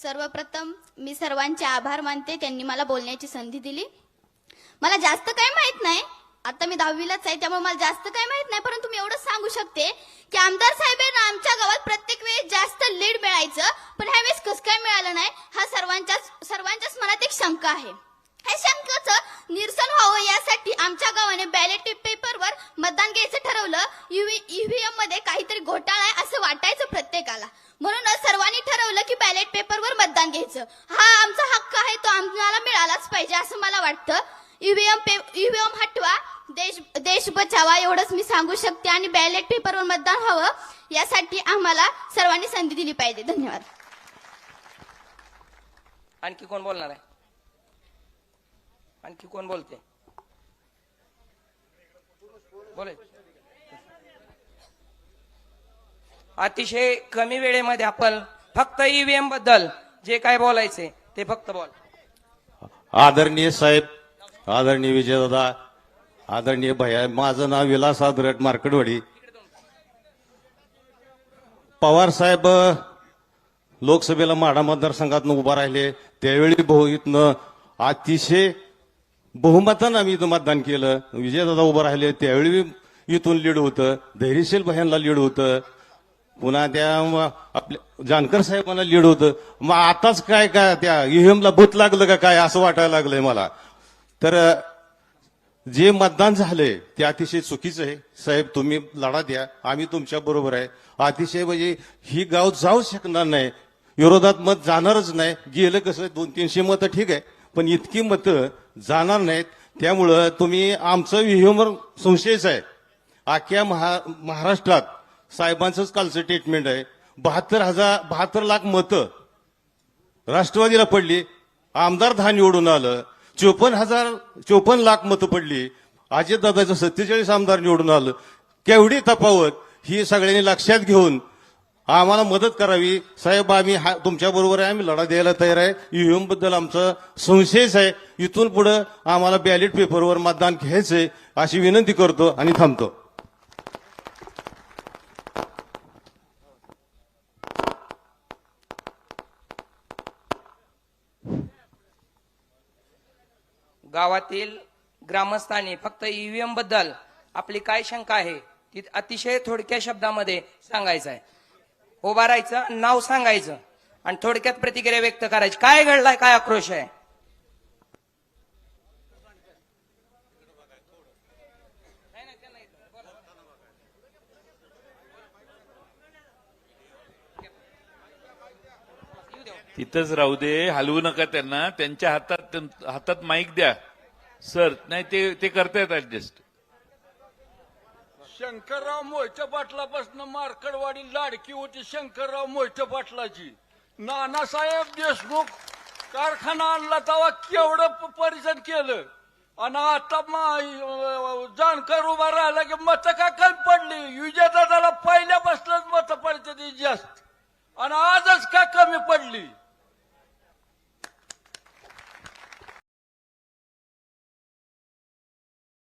सर्वप्रथम मी सर्वांचे आभार मानते, त्यांनी मला बोलण्याची संधी दिली. मला जास्त काही माहित नाही, आता मी 10वीलाच आहे, त्यामुळे मला जास्त काही माहित नाही, परंतु मी एवढंच सांगू शकते की आमदार साहेबांना आमच्या गावात प्रत्येक वेळेस जास्त लीड मिळायचं, पण ह्यावेळेस कसं काय मिळालं नाही हा सर्वांच्याच मनात एक शंका आहे. या शंकाचं निरसन व्हावं यासाठी आमच्या गावाने बॅलेट पेपरवर मतदान घ्यायचं ठरवलं. ईव्हीएम मध्ये काहीतरी घोटाळा आहे असं वाटायचं प्रत्येकाला, म्हणूनच सर्वांनी ठरवलं की बॅलेट पेपरवर मतदान घ्यायचं. हा आमचा हक्क आहे, तो आम्हाला मिळालाच पाहिजे असं मला वाटतं. ईव्हीएम हटवा, देश बचावा एवढंच मी सांगू शकते, आणि बॅलेट पेपरवर मतदान व्हावं यासाठी आम्हाला सर्वांनी संधी दिली पाहिजे. धन्यवाद. आणखी कोण बोलणार आहे? आणखी कोण बोलते? बोले. अतिशय कमी वेळेमध्ये आपण फक्त ईव्हीएम बद्दल जे काय बोलायचे ते फक्त बोल. आदरणीय साहेब, आदरणीय विजयदादा, आदरणीय भैया, माझं नाव विलास आदरट मार्कडवाडी. पवार साहेब लोकसभेला माढा मतदारसंघातून उभा राहिले त्यावेळी इथनं अतिशय बहुमतानं आम्ही इथं मतदान केलं. विजयदादा उभं राहिले त्यावेळी इथून लीड होतं, धैर्यशील भयांना लीड होतं, पुन्हा त्या आपल्या जानकर साहेबांना लीड होतं. मग आताच काय काय त्या ईव्हीएमला भूत लागलं का काय असं वाटायला लागलंय मला. तर जे मतदान झालंय ते अतिशय चुकीचं आहे. साहेब तुम्ही लढा द्या, आम्ही तुमच्या बरोबर आहे. अतिशय म्हणजे ही गाव जाऊ शकणार नाही, विरोधात मत जाणारच नाही. गेलं कसं 200-300 मतं ठीक आहे, पण इतकी मतं जाणार नाहीत. त्यामुळं तुम्ही आमचं ईव्हीएमवर संशयच आहे. अख्ख्या महाराष्ट्रात साहेबांचंच कालचं स्टेटमेंट आहे. 72 लाख मतं राष्ट्रवादीला पडली, आमदार 10 निवडून आलं. 54 लाख मतं पडली, अजितदादाचं 47 आमदार निवडून आलं. केवढी तफावत ही सगळ्यांनी लक्षात घेऊन आम्हाला मदत करावी. साहेब आम्ही तुमच्या बरोबर आहे, आम्ही लढा द्यायला तयार आहे. ईव्हीएम बद्दल आमचं संशयच आहे. इथून पुढे आम्हाला बॅलेट पेपरवर मतदान घ्यायचंय अशी विनंती करतो आणि थांबतो. गावातील ग्रामस्थांनी फक्त ईव्हीएम बद्दल आपली काय शंका आहे ती अतिशय थोडक्या शब्दामध्ये सांगायचं आहे. उभा राहायचं, नाव सांगायचं आणि थोडक्यात प्रतिक्रिया व्यक्त करायची. काय घडलाय, काय आक्रोश आहे? तिथंच राहू दे, हलवू नका त्यांना. त्यांच्या हातात माईक द्या सर, नाही ते करतायत ऍडजस्ट. शंकरराव मोहिते पाटलापासून मार्कडवाडी लाडकी होती शंकरराव मोहिते पाटलाची. नानासाहेब देशमुख कारखाना आणला तेव्हा केवढं परिषद केलं, आणि आता जानकर उभा राहिला की मतं का कमी पडली. विजयदादाला पहिल्यापासूनच मतं पडते ती जास्त, आणि आजच का कमी पडली.